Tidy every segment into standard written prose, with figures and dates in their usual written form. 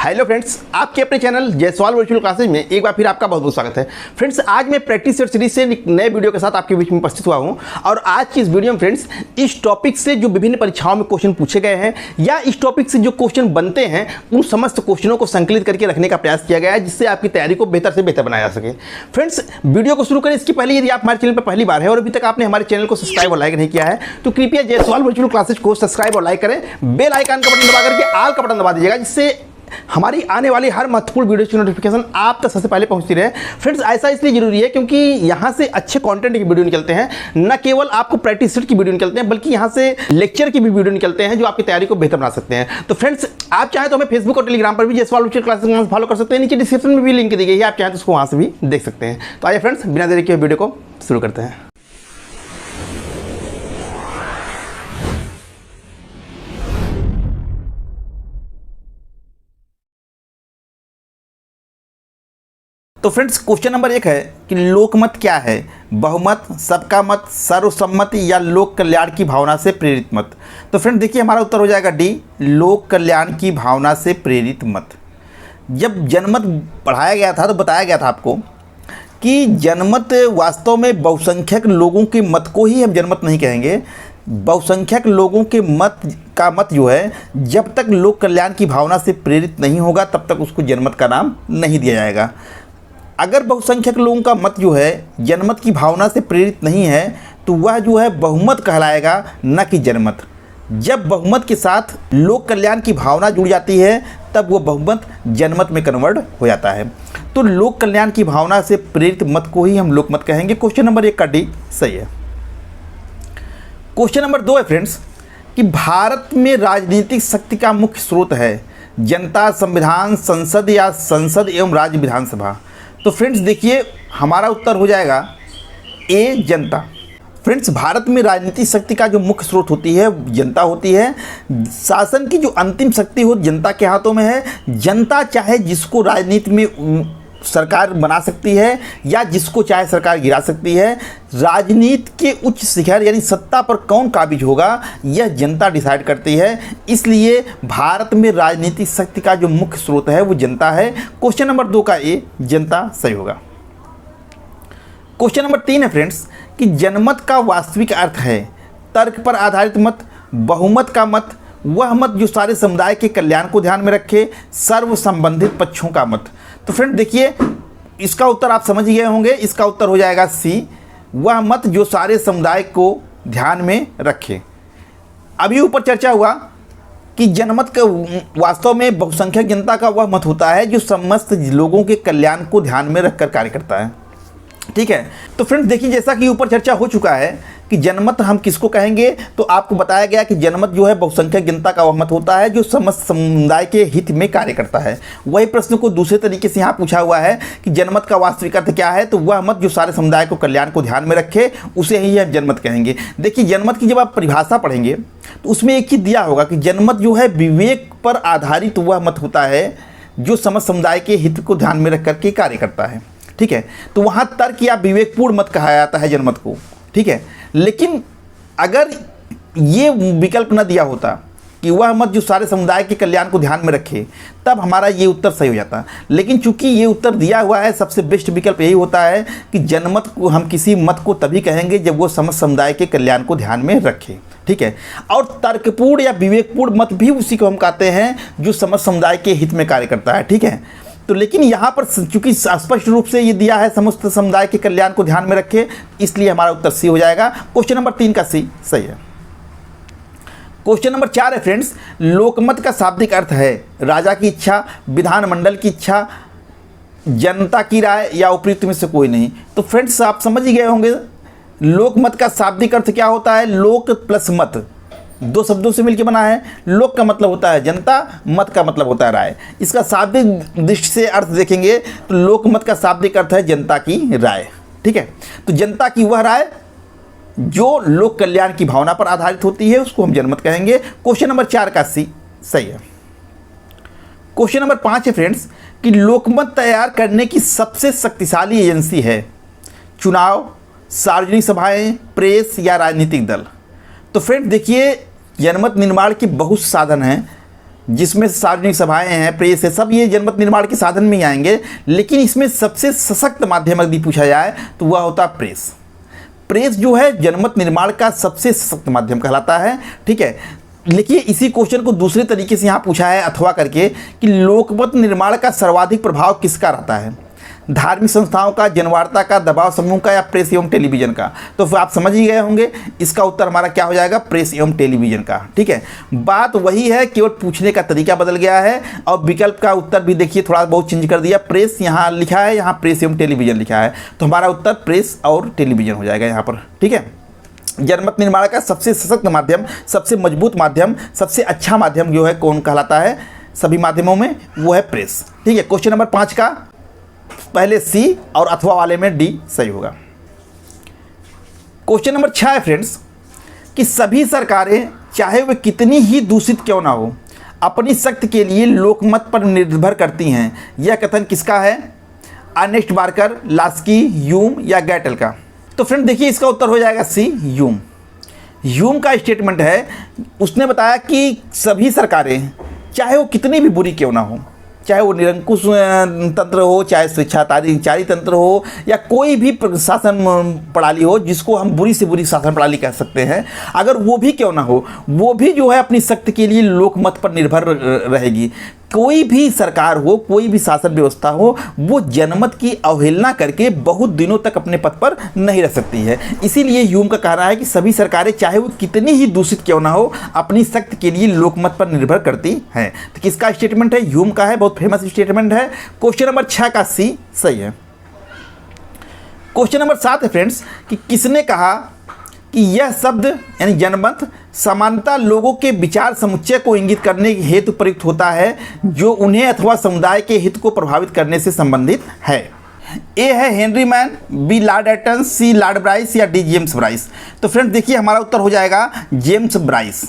Hello friends, आपके अपने channel Jaiswal virtual classes में एक बार फिर आपका बहुत बहुत स्वागत है। फ्रेंड्स, आज मैं प्रैक्टिस सेट सीरीज से एक नए वीडियो के साथ आपके बीच में उपस्थित हुआ हूं और आज की इस वीडियो में फ्रेंड्स इस टॉपिक से जो विभिन्न परीक्षाओं में क्वेश्चन पूछे गए हैं या इस टॉपिक से जो क्वेश्चन बनते हैं उन समस्त क्वेश्चनों को संकलित करके रखने का प्रयास किया गया है, जिससे आपकी तैयारी को बेहतर से बेहतर बनाया जा सके। फ्रेंड्स, वीडियो को शुरू करें इसके पहले यदि आप हमारे चैनल पर पहली बार है और अभी तक आपने हमारे चैनल को सब्सक्राइब और लाइक नहीं किया है तो कृपया जयसवाल वर्चुअल क्लासेज को सब्सक्राइब और लाइक करें, बेल आइकन का बटन दबा करके आल का बटन दबा दीजिएगा, जिससे हमारी आने वाली हर महत्वपूर्ण वीडियो की नोटिफिकेशन आप तक सबसे पहले पहुंचती रहे। फ्रेंड्स, ऐसा इसलिए जरूरी है क्योंकि यहां से अच्छे कंटेंट की वीडियो निकलते हैं, न केवल आपको प्रैक्टिस सेट की वीडियो निकलते हैं बल्कि यहां से लेक्चर की भी वीडियो निकलते हैं जो आपकी तैयारी को बेहतर बना सकते हैं। तो फ्रेंड्स, आप चाहें तो हमें फेसबुक और टेलीग्राम पर भी जयसवाल वर्चुअल क्लासेस फॉलो कर सकते हैं, नीचे डिस्क्रिप्शन में भी लिंक दी गई है, आप चाहें तो उसको वहां से भी देख सकते हैं। तो आइए फ्रेंड्स, बिना देरी के वीडियो को शुरू करते हैं। तो फ्रेंड्स, क्वेश्चन नंबर 1 है कि लोकमत क्या है? बहुमत, सबका मत, सर्वसम्मति या लोक कल्याण की भावना से प्रेरित मत। तो फ्रेंड्स देखिए, हमारा उत्तर हो जाएगा डी, लोक कल्याण की भावना से प्रेरित मत। जब जनमत पढ़ाया गया था तो बताया गया था आपको कि जनमत वास्तव में बहुसंख्यक लोगों के मत को ही हम जनमत नहीं कहेंगे। बहुसंख्यक लोगों के मत का मत जो है, जब तक लोक कल्याण की भावना से प्रेरित नहीं होगा तब तक उसको जनमत का नाम नहीं दिया जाएगा। अगर बहुसंख्यक लोगों का मत जो है जनमत की भावना से प्रेरित नहीं है तो वह जो है बहुमत कहलाएगा, न कि जनमत। जब बहुमत के साथ लोक कल्याण की भावना जुड़ जाती है तब वो बहुमत जनमत में कन्वर्ट हो जाता है। तो लोक कल्याण की भावना से प्रेरित मत को ही हम लोकमत कहेंगे। क्वेश्चन नंबर 1 का डी सही है। क्वेश्चन नंबर 2 है फ्रेंड्स कि भारत में राजनीतिक शक्ति का मुख्य स्रोत है जनता, संविधान, संसद या संसद एवं राज्य विधानसभा। तो फ्रेंड्स देखिए, हमारा उत्तर हो जाएगा ए, जनता। फ्रेंड्स, भारत में राजनीतिक शक्ति का जो मुख्य स्रोत होती है जनता होती है। शासन की जो अंतिम शक्ति हो जनता के हाथों में है। जनता चाहे जिसको राजनीति में सरकार बना सकती है या जिसको चाहे सरकार गिरा सकती है। राजनीति के उच्च शिखर यानी सत्ता पर कौन काबिज होगा यह जनता डिसाइड करती है। इसलिए भारत में राजनीतिक शक्ति का जो मुख्य स्रोत है वो जनता है। क्वेश्चन नंबर 2 का ए, जनता सही होगा। क्वेश्चन नंबर 3 है फ्रेंड्स कि जनमत का वास्तविक अर्थ है तर्क पर आधारित मत, बहुमत का मत, वह मत जो सारे समुदाय के कल्याण को ध्यान में रखे, सर्व संबंधित पक्षों का मत। तो फ्रेंड देखिए, इसका उत्तर आप समझ गए होंगे। इसका उत्तर हो जाएगा सी, वह मत जो सारे समुदाय को ध्यान में रखे। अभी ऊपर चर्चा हुआ कि जनमत का वास्तव में बहुसंख्यक जनता का वह मत होता है जो समस्त लोगों के कल्याण को ध्यान में रखकर कार्य करता है। ठीक है, तो फ्रेंड्स देखिए, जैसा कि ऊपर चर्चा हो चुका है कि जनमत हम किसको कहेंगे, तो आपको बताया गया कि जनमत जो है बहुसंख्यक जनता का वह मत होता है जो समस्त समुदाय के हित में कार्य करता है। वही प्रश्न को दूसरे तरीके से यहाँ पूछा हुआ है कि जनमत का वास्तविक अर्थ क्या है, तो वह मत जो सारे समुदाय को कल्याण को ध्यान में रखे उसे ही हम जनमत कहेंगे। देखिए, जनमत की जब आप परिभाषा पढ़ेंगे तो उसमें एक चीज़ दिया होगा कि जनमत जो है विवेक पर आधारित वह मत होता है जो समस्त समुदाय के हित को ध्यान में रख करके कार्य करता है। ठीक है, तो वहाँ तर्क या विवेकपूर्ण मत कहा जाता है जनमत को। ठीक है, लेकिन अगर ये विकल्प न दिया होता कि वह मत जो सारे समुदाय के कल्याण को ध्यान में रखे तब हमारा ये उत्तर सही हो जाता। लेकिन चूंकि ये उत्तर दिया हुआ है, सबसे बेस्ट विकल्प यही होता है कि जनमत को हम किसी मत को तभी कहेंगे जब वो समस्त समुदाय के कल्याण को ध्यान में रखे। ठीक है, और तर्कपूर्ण या विवेकपूर्ण मत भी उसी को हम कहते हैं जो समस्त समुदाय के हित में कार्य करता है। ठीक है, तो लेकिन यहाँ पर चूंकि स्पष्ट रूप से ये दिया है समस्त समुदाय के कल्याण को ध्यान में रखे, इसलिए हमारा उत्तर सी हो जाएगा। क्वेश्चन नंबर 3 का सी सही है। क्वेश्चन नंबर 4 है फ्रेंड्स, लोकमत का शाब्दिक अर्थ है राजा की इच्छा, विधानमंडल की इच्छा, जनता की राय या उपयुक्त में से कोई नहीं। तो फ्रेंड्स आप समझ ही गए होंगे लोकमत का शाब्दिक अर्थ क्या होता है। लोक प्लस मत दो शब्दों से मिलकर बना है। लोक का मतलब होता है जनता, मत का मतलब होता है राय। इसका शाब्दिक दृष्टि से अर्थ देखेंगे तो लोकमत का शाब्दिक अर्थ है जनता की राय। ठीक है, तो जनता की वह राय जो लोक कल्याण की भावना पर आधारित होती है उसको हम जनमत कहेंगे। क्वेश्चन नंबर 4 का सी सही है। क्वेश्चन नंबर 5 है फ्रेंड्स कि लोकमत तैयार करने की सबसे शक्तिशाली एजेंसी है चुनाव, सार्वजनिक सभाएं, प्रेस या राजनीतिक दल। तो फ्रेंड्स देखिए, जनमत निर्माण के बहुत साधन हैं जिसमें सार्वजनिक सभाएं हैं, प्रेस है, सब ये जनमत निर्माण के साधन में ही आएंगे। लेकिन इसमें सबसे सशक्त माध्यम यदि पूछा जाए तो वह होता है प्रेस। प्रेस जो है जनमत निर्माण का सबसे सशक्त माध्यम कहलाता है। ठीक है, देखिए इसी क्वेश्चन को दूसरे तरीके से यहाँ पूछा है अथवा करके कि लोकमत निर्माण का सर्वाधिक प्रभाव किसका रहता है, धार्मिक संस्थाओं का, जनवार्ता का, दबाव समूह का, या प्रेस एवं टेलीविजन का। तो फिर आप समझ ही गए होंगे इसका उत्तर हमारा क्या हो जाएगा, प्रेस एवं टेलीविजन का। ठीक है, बात वही है, केवल पूछने का तरीका बदल गया है। और विकल्प का उत्तर भी देखिए थोड़ा बहुत चेंज कर दिया, प्रेस यहाँ लिखा है, यहाँ प्रेस एवं टेलीविजन लिखा है, तो हमारा उत्तर प्रेस और टेलीविजन हो जाएगा यहाँ पर। ठीक है, जनमत निर्माण का सबसे सशक्त माध्यम, सबसे मजबूत माध्यम, सबसे अच्छा माध्यम जो है कौन कहलाता है सभी माध्यमों में, वो है प्रेस। ठीक है, क्वेश्चन नंबर 5 का पहले सी और अथवा वाले में डी सही होगा। क्वेश्चन नंबर 6 है फ्रेंड्स कि सभी सरकारें चाहे वे कितनी ही दूषित क्यों ना हो अपनी शक्ति के लिए लोकमत पर निर्भर करती हैं। यह कथन किसका है, अर्नेस्ट बार्कर, लास्की, ह्यूम या गैटल का। तो फ्रेंड देखिए इसका उत्तर हो जाएगा सी, ह्यूम। ह्यूम का स्टेटमेंट है, उसने बताया कि सभी सरकारें चाहे वो कितनी भी बुरी क्यों ना हो, चाहे वो निरंकुश तंत्र हो, चाहे स्वेच्छाचारी तंत्र हो, या कोई भी शासन प्रणाली हो जिसको हम बुरी से बुरी शासन प्रणाली कह सकते हैं, अगर वो भी क्यों ना हो, वो भी जो है अपनी शक्ति के लिए लोकमत पर निर्भर रहेगी। कोई भी सरकार हो, कोई भी शासन व्यवस्था हो, वो जनमत की अवहेलना करके बहुत दिनों तक अपने पद पर नहीं रह सकती है। इसीलिए ह्यूम का कहना है कि सभी सरकारें चाहे वो कितनी ही दूषित क्यों ना हो अपनी शक्ति के लिए लोकमत पर निर्भर करती हैं। तो किसका स्टेटमेंट है, ह्यूम का है, बहुत फेमस स्टेटमेंट है। क्वेश्चन नंबर 6 का सी सही है। क्वेश्चन नंबर 7 है फ्रेंड्स कि किसने कहा कि यह शब्द यानी जनमत समानता लोगों के विचार समुच्चय को इंगित करने हेतु प्रयुक्त होता है जो उन्हें अथवा समुदाय के हित को प्रभावित करने से संबंधित है। ए है Henry Maine, B Lord Acton, C Lord Bryce या डी जेम्स ब्राइस। तो फ्रेंड्स देखिए हमारा उत्तर हो जाएगा जेम्स ब्राइस।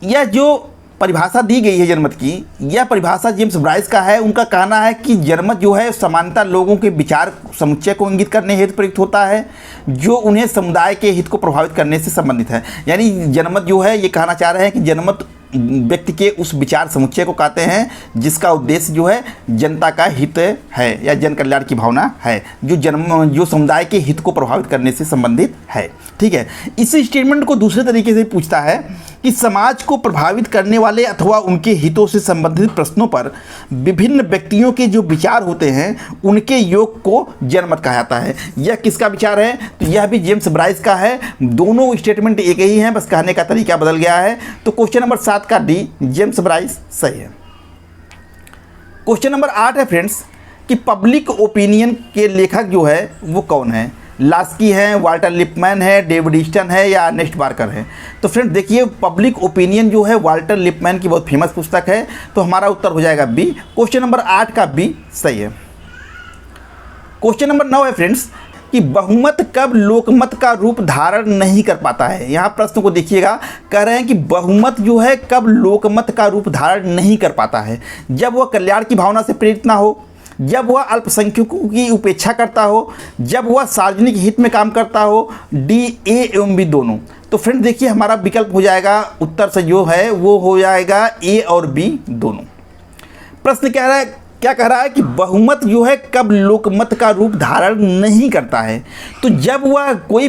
यह जो परिभाषा दी गई है जनमत की, यह परिभाषा जेम्स ब्राइस का है। उनका कहना है कि जनमत जो है समानता लोगों के विचार समुच्चय को इंगित करने हेतु प्रयुक्त होता है जो उन्हें समुदाय के हित को प्रभावित करने से संबंधित है। यानी जनमत जो है ये कहना चाह रहे हैं कि जनमत व्यक्ति के उस विचार समुच्चय को कहते हैं जिसका उद्देश्य जो है जनता का हित है या जन कल्याण की भावना है, जो समुदाय के हित को प्रभावित करने से संबंधित है। ठीक है, इस स्टेटमेंट को दूसरे तरीके से पूछता है कि समाज को प्रभावित करने वाले अथवा उनके हितों से संबंधित प्रश्नों पर विभिन्न व्यक्तियों के जो विचार होते हैं उनके योग को जनमत कहा जाता है। यह किसका विचार है, तो यह भी जेम्स ब्राइस का है। दोनों स्टेटमेंट एक ही हैं, बस कहने का तरीका बदल गया है। तो क्वेश्चन नंबर 7 का डी जेम्स ब्राइस सही है। क्वेश्चन नंबर 8 है फ्रेंड्स कि पब्लिक ओपिनियन के लेखक जो है वो कौन है, लास्की है, वाल्टर लिपमैन है, डेविड ईस्टन है या अर्नेस्ट बार्कर है। तो फ्रेंड्स देखिए पब्लिक ओपिनियन जो है वाल्टर लिपमैन की बहुत फेमस पुस्तक है, तो हमारा उत्तर हो जाएगा बी। क्वेश्चन नंबर 8 का बी सही है। क्वेश्चन नंबर 9 है फ्रेंड्स कि बहुमत कब लोकमत का रूप धारण नहीं कर पाता है। यहाँ प्रश्न को देखिएगा, कह रहे हैं कि बहुमत जो है कब लोकमत का रूप धारण नहीं कर पाता है, जब वह कल्याण की भावना से प्रेरित ना हो, जब वह अल्पसंख्यकों की उपेक्षा करता हो, जब वह सार्वजनिक हित में काम करता हो, डी ए एवं बी दोनों। तो फ्रेंड देखिए हमारा विकल्प हो जाएगा, उत्तर से जो है वो हो जाएगा ए और बी दोनों। प्रश्न क्या कह रहा है कि बहुमत जो है कब लोकमत का रूप धारण नहीं करता है, तो जब वह कोई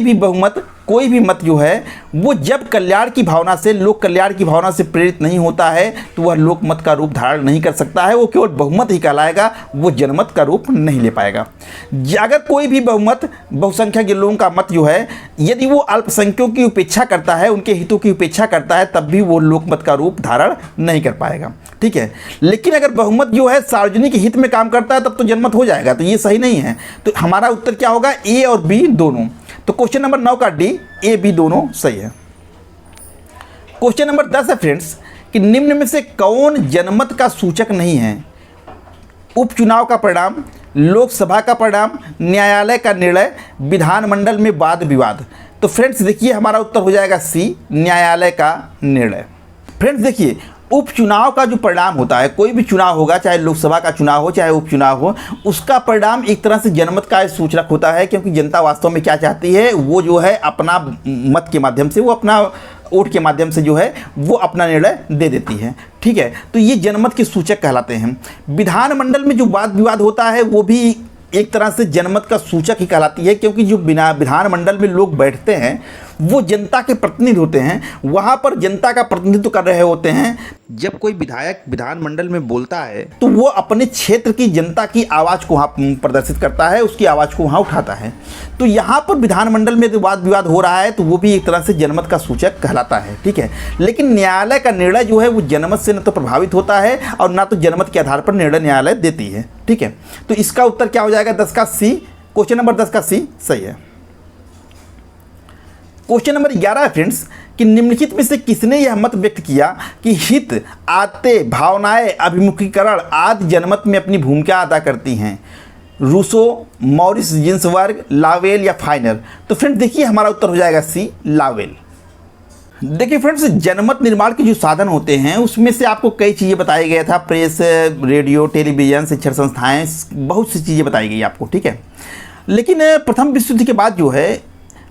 भी मत जो है वो जब कल्याण की भावना से, लोक कल्याण की भावना से प्रेरित नहीं होता है तो वह लोकमत का रूप धारण नहीं कर सकता है, वो केवल बहुमत ही कहलाएगा, वो जनमत का रूप नहीं ले पाएगा। अगर कोई भी बहुमत बहुसंख्यक के लोगों का मत जो है यदि वो अल्पसंख्यकों की उपेक्षा करता है, उनके हितों की उपेक्षा करता है, तब भी वो लोकमत का रूप धारण नहीं कर पाएगा। ठीक है, लेकिन अगर बहुमत जो है सार्वजनिक हित में काम करता है तब तो जनमत हो जाएगा, तो ये सही नहीं है। तो हमारा उत्तर क्या होगा, ए और बी दोनों। तो क्वेश्चन नंबर 9 का डी ए बी दोनों सही है। क्वेश्चन नंबर 10 है फ्रेंड्स कि निम्न में से कौन जनमत का सूचक नहीं है, उपचुनाव का परिणाम, लोकसभा का परिणाम, न्यायालय का निर्णय, विधानमंडल में वाद विवाद। तो फ्रेंड्स देखिए हमारा उत्तर हो जाएगा सी, न्यायालय का निर्णय। फ्रेंड्स देखिए उपचुनाव का जो परिणाम होता है, कोई भी चुनाव होगा, चाहे लोकसभा का चुनाव हो चाहे उपचुनाव हो, उसका परिणाम एक तरह से जनमत का सूचक होता है, क्योंकि जनता वास्तव में क्या चाहती है, वो जो है अपना मत के माध्यम से वो अपना वोट के माध्यम से जो है वो अपना निर्णय दे देती है। ठीक है, तो ये जनमत के सूचक कहलाते हैं। विधानमंडल में जो वाद विवाद होता है वो भी एक तरह से जनमत का सूचक ही कहलाती है, क्योंकि जो विधानमंडल में लोग बैठते हैं वो जनता के प्रतिनिधि होते हैं, वहाँ पर जनता का प्रतिनिधित्व कर रहे होते हैं। जब कोई विधायक विधानमंडल में बोलता है तो वो अपने क्षेत्र की जनता की आवाज़ को वहाँ प्रदर्शित करता है, उसकी आवाज़ को वहाँ उठाता है। तो यहाँ पर विधानमंडल में जो वाद विवाद हो रहा है तो वो भी एक तरह से जनमत का सूचक कहलाता है। ठीक है, लेकिन न्यायालय का निर्णय जो है वो जनमत से न तो प्रभावित होता है और ना तो जनमत के आधार पर निर्णय न्यायालय देती है। ठीक है, तो इसका उत्तर क्या हो जाएगा? 10 का सी। क्वेश्चन नंबर 10 का सी सही है। क्वेश्चन नंबर 11 है फ्रेंड्स कि निम्नलिखित में से किसने यह मत व्यक्त किया कि हित, आते, भावनाएं, अभिमुखीकरण आदि जनमत में अपनी भूमिका अदा करती हैं? रूसो, मॉरिस जिन्सबर्ग, लावेल या फाइनर? तो फ्रेंड्स देखिए हमारा उत्तर हो जाएगा सी, लावेल। देखिए फ्रेंड्स, जनमत निर्माण के जो साधन होते हैं उसमें से आपको कई चीज़ें बताई गया था, प्रेस, रेडियो, टेलीविज़न, शिक्षण संस्थाएं, बहुत सी चीज़ें बताई गई आपको। ठीक है, लेकिन प्रथम विश्व युद्ध के बाद जो है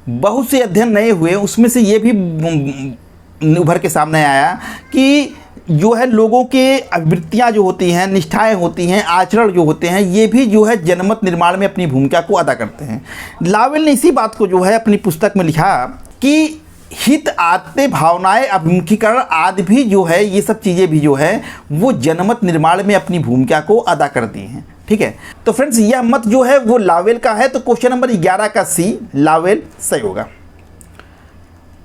बहुत से अध्ययन नए हुए, उसमें से ये भी उभर के सामने आया कि जो है लोगों के अभिवृत्तियाँ जो होती हैं, निष्ठाएं होती हैं, आचरण जो होते हैं, ये भी जो है जनमत निर्माण में अपनी भूमिका को अदा करते हैं। लावेल ने इसी बात को जो है अपनी पुस्तक में लिखा कि हित, आते, भावनाएं, अभिमुखीकरण आदि भी जो है ये सब चीज़ें भी जो है वो जनमत निर्माण में अपनी भूमिका को अदा करती हैं। ठीक है, तो फ्रेंड्स यह मत जो है वो लावेल का है, तो क्वेश्चन नंबर 11 का सी, लावेल सही होगा।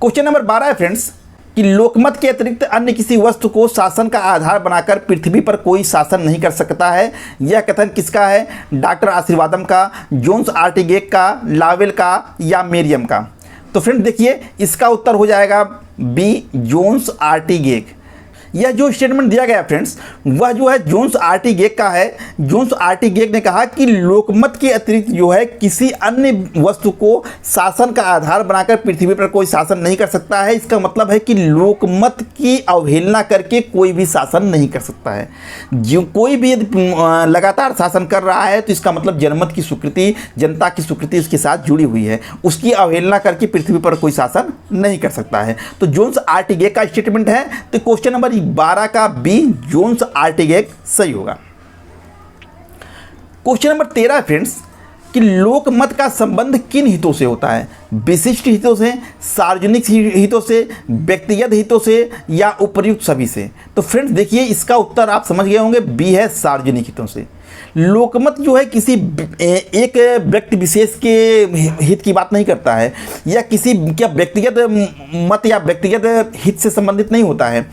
क्वेश्चन नंबर 12 है फ्रेंड्स कि लोकमत के अतिरिक्त अन्य किसी वस्तु को शासन का आधार बनाकर पृथ्वी पर कोई शासन नहीं कर सकता है। यह कथन किसका है? डॉक्टर आशीर्वादम का, जोन्स आर्टिगेक का, लावेल का या मेरियम का? तो फ्रेंड देखिए इसका उत्तर हो जाएगा बी, जोन्स आर्टिगेक। यह जो स्टेटमेंट दिया गया फ्रेंड्स वह जो है जोन्स आर्टिगेक का है। जोन्स आर्टिगेक ने कहा कि लोकमत के अतिरिक्त जो है किसी अन्य वस्तु को शासन का आधार बनाकर पृथ्वी पर कोई शासन नहीं कर सकता है। इसका मतलब है कि लोकमत की अवहेलना करके कोई भी शासन नहीं कर सकता है। जो कोई भी यदि लगातार शासन कर रहा है तो इसका मतलब जनमत की स्वीकृति, जनता की स्वीकृति उसके साथ जुड़ी हुई है। उसकी अवहेलना करके पृथ्वी पर कोई शासन नहीं कर सकता है। तो जोन्स आर्टिगेक का स्टेटमेंट है। तो क्वेश्चन नंबर 12 का बी, जोन्स आर्टिगेक सही होगा। क्वेश्चन नंबर 13 फ्रेंड्स कि लोकमत का संबंध किन हितों से होता है? विशिष्ट हितों से, सार्वजनिक हितों से, व्यक्तिगत हितों से या उपर्युक्त सभी से? तो फ्रेंड्स देखिए इसका उत्तर आप समझ गए होंगे, बी है सार्वजनिक हितों से। लोकमत जो है किसी एक व्यक्ति विशेष के हित की बात नहीं करता है या किसी क्या व्यक्तिगत मत या व्यक्तिगत हित से संबंधित नहीं होता है।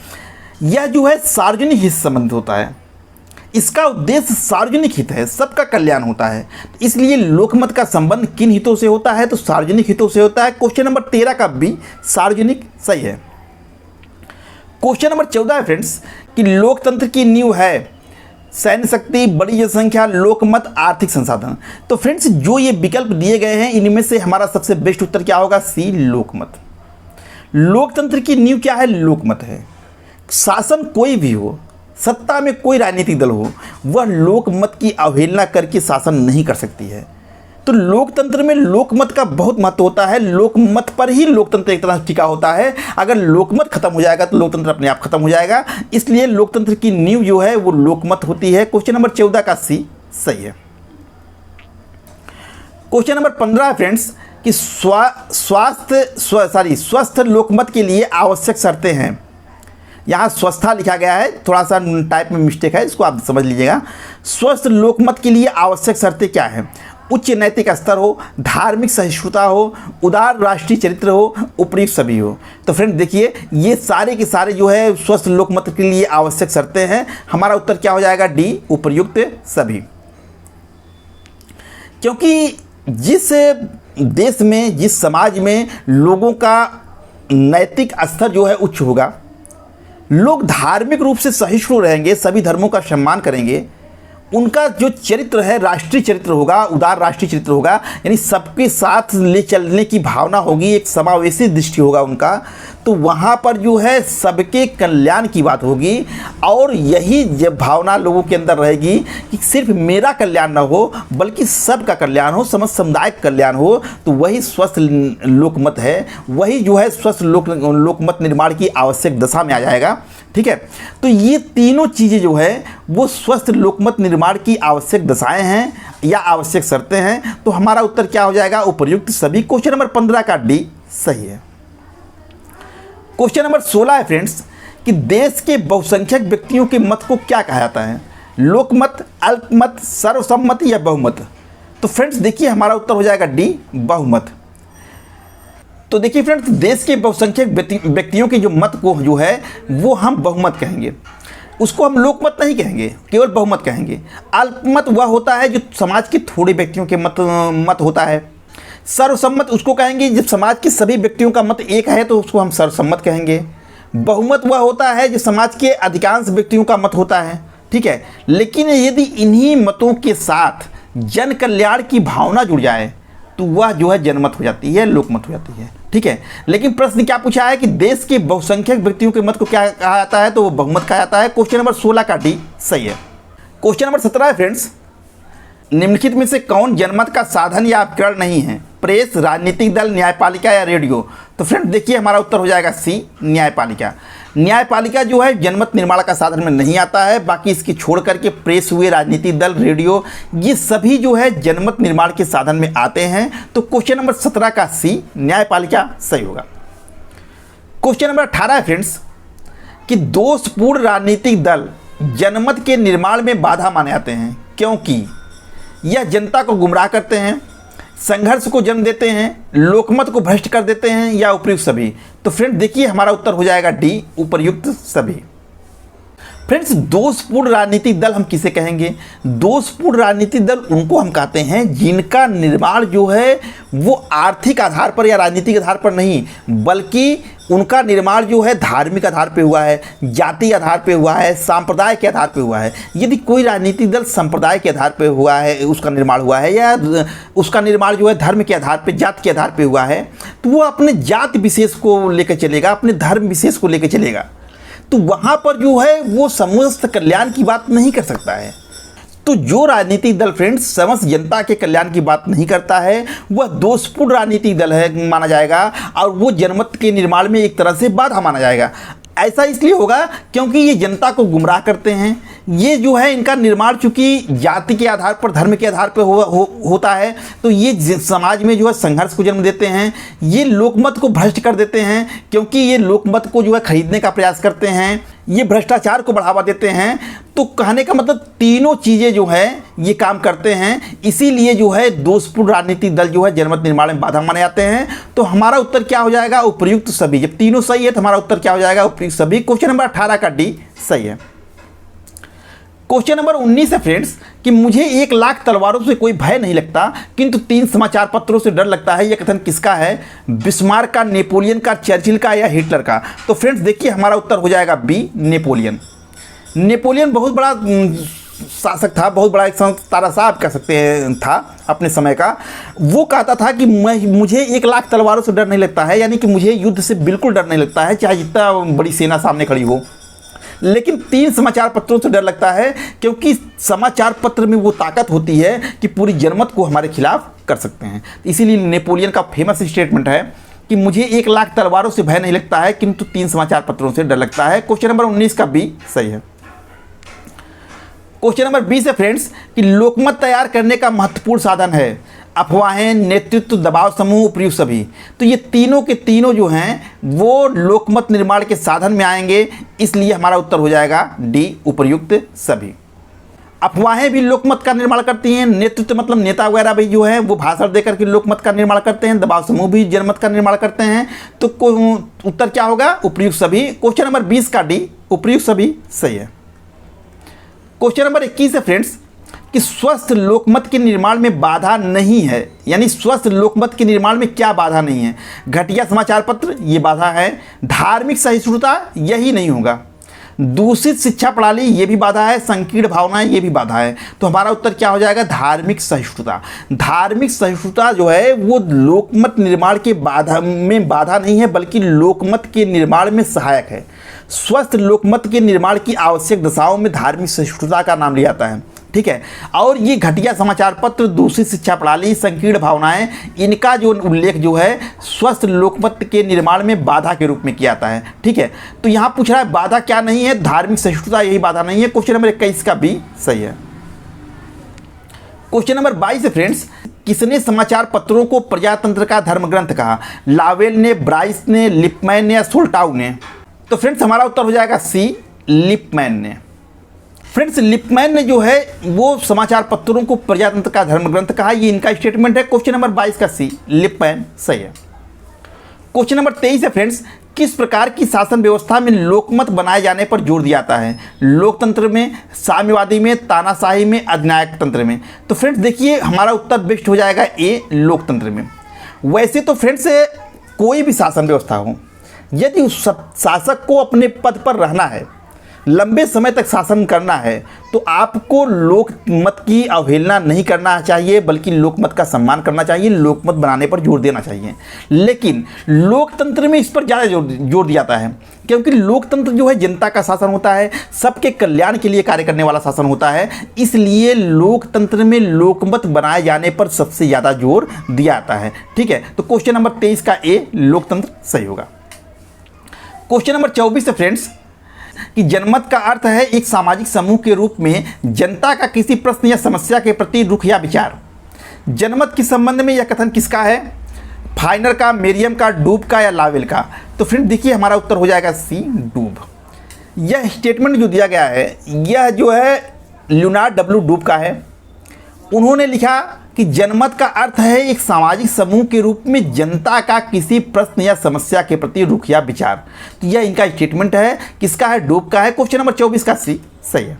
यह जो है सार्वजनिक हित से संबंधित होता है। इसका उद्देश्य सार्वजनिक हित है, सबका कल्याण होता है। इसलिए लोकमत का संबंध किन हितों से होता है? तो सार्वजनिक हितों से होता है। क्वेश्चन नंबर 13 का बी, सार्वजनिक सही है। क्वेश्चन नंबर 14 है फ्रेंड्स कि लोकतंत्र की नींव है सैन्य शक्ति, बड़ी जनसंख्या, लोकमत, आर्थिक संसाधन। तो फ्रेंड्स जो ये विकल्प दिए गए हैं इनमें से हमारा सबसे बेस्ट उत्तर क्या होगा? सी, लोकमत। लोकतंत्र की नींव क्या है? लोकमत है। शासन कोई भी हो, सत्ता में कोई राजनीतिक दल हो, वह लोकमत की अवहेलना करके शासन नहीं कर सकती है। तो लोकतंत्र में लोकमत का बहुत महत्व होता है। लोकमत पर ही लोकतंत्र एक तरह से टिका होता है। अगर लोकमत खत्म हो जाएगा तो लोकतंत्र अपने आप खत्म हो जाएगा। इसलिए लोकतंत्र की नींव जो है वो लोकमत होती है। क्वेश्चन नंबर 14 का सी सही है। क्वेश्चन नंबर 15 फ्रेंड्स कि स्वस्थ लोकमत के लिए आवश्यक शर्तें हैं। यहाँ स्वस्थता लिखा गया है, थोड़ा सा टाइप में मिस्टेक है, इसको आप समझ लीजिएगा। स्वस्थ लोकमत के लिए आवश्यक शर्तें क्या हैं? उच्च नैतिक स्तर हो, धार्मिक सहिष्णुता हो, उदार राष्ट्रीय चरित्र हो, उपयुक्त सभी हो। तो फ्रेंड देखिए ये सारे के सारे जो है स्वस्थ लोकमत के लिए आवश्यक शर्तें हैं। हमारा उत्तर क्या हो जाएगा? डी, उपयुक्त सभी। क्योंकि जिस देश में, जिस समाज में लोगों का नैतिक स्तर जो है उच्च होगा, लोग धार्मिक रूप से सहिष्णु रहेंगे, सभी धर्मों का सम्मान करेंगे, उनका जो चरित्र है राष्ट्रीय चरित्र होगा, उदार राष्ट्रीय चरित्र होगा, यानी सबके साथ ले चलने की भावना होगी, एक समावेशी दृष्टि होगा उनका। तो वहाँ पर जो है सबके कल्याण की बात होगी। और यही जब भावना लोगों के अंदर रहेगी कि सिर्फ मेरा कल्याण ना हो बल्कि सबका कल्याण हो, समस्त समुदाय का कल्याण हो, तो वही स्वस्थ लोकमत है, वही जो है स्वस्थ लोकमत निर्माण की आवश्यक दशा में आ जाएगा। ठीक है, तो ये तीनों चीज़ें जो है वो स्वस्थ लोकमत निर्माण की आवश्यक दशाएं हैं या आवश्यक शर्तें हैं। तो हमारा उत्तर क्या हो जाएगा? उपर्युक्त सभी। क्वेश्चन नंबर 15 का डी सही है। क्वेश्चन नंबर 16 है फ्रेंड्स कि देश के बहुसंख्यक व्यक्तियों के मत को क्या कहा जाता है? लोकमत, अल्पमत, सर्वसम्मति या बहुमत? तो फ्रेंड्स देखिए हमारा उत्तर हो जाएगा डी बहुमत। तो देखिए फ्रेंड्स, देश के बहुसंख्यक व्यक्तियों के जो मत को जो है वो हम बहुमत कहेंगे, उसको हम लोकमत नहीं कहेंगे, केवल बहुमत कहेंगे। अल्पमत वह होता है जो समाज के थोड़े व्यक्तियों के मत होता है। सर्वसम्मत उसको कहेंगे जब समाज के सभी व्यक्तियों का मत एक है तो उसको हम सर्वसम्मत कहेंगे। बहुमत वह होता है जो समाज के अधिकांश व्यक्तियों का मत होता है। ठीक है, लेकिन यदि इन्हीं मतों के साथ जन कल्याण की भावना जुड़ जाए तो वह जो है जनमत हो जाती है, लोकमत हो जाती है। ठीक है, लेकिन प्रश्न क्या पूछा है कि देश के बहुसंख्यक व्यक्तियों के मत को क्या कहा जाता है? तो वो बहुमत कहा जाता है। क्वेश्चन नंबर 16 का डी सही है। क्वेश्चन नंबर 17 है फ्रेंड्स, निम्नलिखित में से कौन जनमत का साधन या उपकरण नहीं है? प्रेस, राजनीतिक दल, न्यायपालिका या रेडियो? तो फ्रेंड देखिए हमारा उत्तर हो जाएगा सी, न्यायपालिका। न्यायपालिका जो है जनमत निर्माण का साधन में नहीं आता है, बाकी इसकी छोड़ करके प्रेस हुए, राजनीतिक दल, रेडियो, ये सभी जो है जनमत निर्माण के साधन में आते हैं। तो क्वेश्चन नंबर 17 का सी, न्यायपालिका सही होगा। क्वेश्चन नंबर 18 है फ्रेंड्स कि दोषपूर्ण राजनीतिक दल जनमत के निर्माण में बाधा माने जाते हैं क्योंकि यह जनता को गुमराह करते हैं, संघर्ष को जन्म देते हैं, लोकमत को भ्रष्ट कर देते हैं या उपर्युक्त सभी? तो फ्रेंड देखिए हमारा उत्तर हो जाएगा डी, उपर्युक्त सभी। फ्रेंड्स दोषपूर्ण राजनीतिक दल हम किसे कहेंगे? दोषपूर्ण राजनीतिक दल उनको हम कहते हैं जिनका निर्माण जो है वो आर्थिक आधार पर या राजनीतिक आधार पर नहीं, बल्कि उनका निर्माण जो है धार्मिक आधार पे हुआ है, जाति आधार पे हुआ है, संप्रदाय के आधार पे हुआ है। यदि कोई राजनीतिक दल संप्रदाय के आधार पे हुआ है, उसका निर्माण हुआ है, या उसका निर्माण जो है धर्म के आधार पे, जात के आधार पे हुआ है, तो वो अपने जाति विशेष को लेकर चलेगा, अपने धर्म विशेष को लेकर चलेगा, तो वहाँ पर जो है वो समस्त कल्याण की बात नहीं कर सकता है। तो जो राजनीतिक दल फ्रेंड्स समस्त जनता के कल्याण की बात नहीं करता है वह दोषपूर्ण राजनीतिक दल है माना जाएगा, और वो जनमत के निर्माण में एक तरह से बाधा माना जाएगा। ऐसा इसलिए होगा क्योंकि ये जनता को गुमराह करते हैं, ये जो है इनका निर्माण चूँकि जाति के आधार पर, धर्म के आधार पर होता है, तो ये समाज में जो है संघर्ष को जन्म देते हैं, ये लोकमत को भ्रष्ट कर देते हैं क्योंकि ये लोकमत को जो है खरीदने का प्रयास करते हैं, ये भ्रष्टाचार को बढ़ावा देते हैं। तो कहने का मतलब तीनों चीज़ें जो है ये काम करते हैं, इसीलिए जो है दोषपूर्ण राजनीतिक दल जो है जनमत निर्माण में बाधा माने जाते हैं। तो हमारा उत्तर क्या हो जाएगा? उपर्युक्त सभी। जब तीनों सही है तो हमारा उत्तर क्या हो जाएगा? उपर्युक्त सभी। क्वेश्चन नंबर 18 का डी सही है। क्वेश्चन नंबर 19 है फ्रेंड्स कि मुझे 1 लाख तलवारों से कोई भय नहीं लगता किंतु 3 समाचार पत्रों से डर लगता है, यह कथन किसका है? बिस्मार्क का, नेपोलियन का, चर्चिल का या हिटलर का? तो फ्रेंड्स देखिए हमारा उत्तर हो जाएगा बी, नेपोलियन। नेपोलियन बहुत बड़ा शासक था, बहुत बड़ा एक तानाशाह आप कह सकते हैं था अपने समय का। वो कहता था कि मुझे 1 लाख तलवारों से डर नहीं लगता है, यानी कि मुझे युद्ध से बिल्कुल डर नहीं लगता है चाहे जितना बड़ी सेना सामने खड़ी हो, लेकिन 3 समाचार पत्रों से डर लगता है क्योंकि समाचार पत्र में वो ताकत होती है कि पूरी जनमत को हमारे खिलाफ कर सकते हैं। इसीलिए नेपोलियन का फेमस स्टेटमेंट है कि मुझे 1 लाख तलवारों से भय नहीं लगता है किंतु 3 समाचार पत्रों से डर लगता है। क्वेश्चन नंबर 19 का बी सही है। क्वेश्चन नंबर 20 है फ्रेंड्स कि लोकमत तैयार करने का महत्वपूर्ण साधन है अफवाहें, नेतृत्व, दबाव समूह, उपर्युक्त सभी। तो ये तीनों के तीनों जो हैं वो लोकमत निर्माण के साधन में आएंगे, इसलिए हमारा उत्तर हो जाएगा डी, उपर्युक्त सभी। अफवाहें भी लोकमत का निर्माण करती हैं, नेतृत्व मतलब नेता वगैरह भी जो है वो भाषण देकर के लोकमत का निर्माण करते हैं, दबाव समूह भी जनमत का निर्माण करते हैं। तो उत्तर क्या होगा? उपर्युक्त सभी। क्वेश्चन नंबर 20 का डी, उपर्युक्त सभी सही है। क्वेश्चन नंबर 21 है फ्रेंड्स कि स्वस्थ लोकमत के निर्माण में बाधा नहीं है, यानी स्वस्थ लोकमत के निर्माण में क्या बाधा नहीं है? घटिया समाचार पत्र ये बाधा है, धार्मिक सहिष्णुता यही नहीं होगा, दूषित शिक्षा प्रणाली ये भी बाधा है, संकीर्ण भावनाएं ये भी बाधा है। तो हमारा उत्तर क्या हो जाएगा? धार्मिक सहिष्णुता। धार्मिक सहिष्णुता जो है वो लोकमत निर्माण के बाधा नहीं है, बल्कि लोकमत के निर्माण में सहायक है। स्वस्थ लोकमत के निर्माण की आवश्यक दशाओं में धार्मिक सहिष्णुता का नाम लिया जाता है, ठीक है। और ये घटिया समाचार पत्र, दूषित शिक्षा प्रणाली, संकीर्ण भावनाएं, इनका जो उल्लेख जो है स्वस्थ लोकमत के निर्माण में बाधा के रूप में किया जाता है, ठीक है। तो यहाँ पूछ रहा है बाधा क्या नहीं है? धार्मिक सहिष्णुता यही बाधा नहीं है। क्वेश्चन नंबर 21 का बी सही है। क्वेश्चन नंबर 22 है फ्रेंड्स, किसने समाचार पत्रों को प्रजातंत्र का धर्म ग्रंथ कहा? लावेल ने, ब्राइस ने, लिपमैन ने या सोल्टाउ ने? तो फ्रेंड्स हमारा उत्तर हो जाएगा सी, लिपमैन ने। फ्रेंड्स लिपमैन ने जो है वो समाचार पत्रों को प्रजातंत्र का धर्म ग्रंथ कहा, ये इनका स्टेटमेंट है। क्वेश्चन नंबर 22 का सी, लिपमैन सही है। क्वेश्चन नंबर 23 है फ्रेंड्स, किस प्रकार की शासन व्यवस्था में लोकमत बनाए जाने पर जोर दिया जाता है? लोकतंत्र में, साम्यवादी में, तानाशाही में, अधिनायक तंत्र में? तो फ्रेंड्स देखिए हमारा उत्तर बेस्ट हो जाएगा ए, लोकतंत्र में। वैसे तो फ्रेंड्स कोई भी शासन व्यवस्था हो, यदि उस शासक को अपने पद पर रहना है, लंबे समय तक शासन करना है, तो आपको लोकमत की अवहेलना नहीं करना चाहिए, बल्कि लोकमत का सम्मान करना चाहिए, लोकमत बनाने पर जोर देना चाहिए। लेकिन लोकतंत्र में इस पर ज़्यादा जोर दिया जाता है, क्योंकि लोकतंत्र जो है जनता का शासन होता है, सबके कल्याण के लिए कार्य करने वाला शासन होता है। इसलिए लोकतंत्र में लोकमत बनाए जाने पर सबसे ज़्यादा जोर दिया जाता है, ठीक है। तो क्वेश्चन नंबर 23 का ए, लोकतंत्र सही होगा। क्वेश्चन नंबर 24 है फ्रेंड्स, कि जनमत का अर्थ है एक सामाजिक समूह के रूप में जनता का किसी प्रश्न या समस्या के प्रति रुख या विचार। जनमत के संबंध में यह कथन किसका है? फाइनर का, मेरियम का, डूब का या लावेल का? तो फ्रेंड देखिए हमारा उत्तर हो जाएगा सी, डूब। यह स्टेटमेंट जो दिया गया है यह जो है लियोनार्ड डब्ल्यू डूब का है। उन्होंने लिखा कि जनमत का अर्थ है एक सामाजिक समूह के रूप में जनता का किसी प्रश्न या समस्या के प्रति रुख या विचार। तो यह इनका स्टेटमेंट है, किसका है? डूब का है। क्वेश्चन नंबर 24 का सी सही है।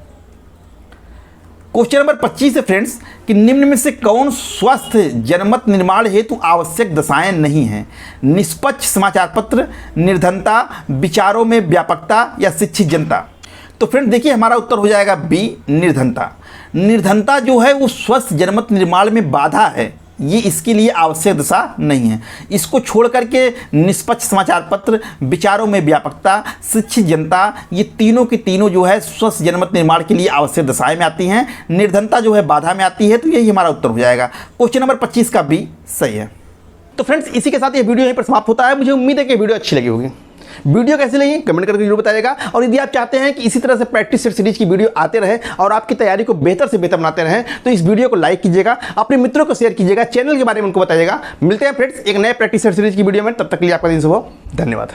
क्वेश्चन नंबर 25 है फ्रेंड्स, कि निम्न में से कौन स्वस्थ जनमत निर्माण हेतु आवश्यक दशाएं नहीं हैं? निष्पक्ष समाचार पत्र, निर्धनता, विचारों में व्यापकता या शिक्षित जनता? तो फ्रेंड देखिए हमारा उत्तर हो जाएगा बी, निर्धनता। निर्धनता जो है वो स्वस्थ जनमत निर्माण में बाधा है, ये इसके लिए आवश्यक दशा नहीं है। इसको छोड़ करके निष्पक्ष समाचार पत्र, विचारों में व्यापकता, शिक्षित जनता, ये तीनों की तीनों जो है स्वस्थ जनमत निर्माण के लिए आवश्यक दशाएं में आती हैं। निर्धनता जो है बाधा में आती है। तो यही हमारा उत्तर हो जाएगा। क्वेश्चन नंबर 25 का बी सही है। तो फ्रेंड्स इसी के साथ ये वीडियो यहीं पर समाप्त होता है। मुझे उम्मीद है कि वीडियो अच्छी लगी होगी। वीडियो कैसी लगी कमेंट करके जरूर बताइएगा। और यदि आप चाहते हैं कि इसी तरह से प्रैक्टिस सेट सीरीज की वीडियो आते रहे और आपकी तैयारी को बेहतर से बेहतर बनाते रहें, तो इस वीडियो को लाइक कीजिएगा, अपने मित्रों को शेयर कीजिएगा, चैनल के बारे में उनको बताइएगा। मिलते हैं फ्रेंड्स एक नए प्रैक्टिस सेट सीरीज की वीडियो में, तब तक के लिए आपका दिन शुभ हो। धन्यवाद।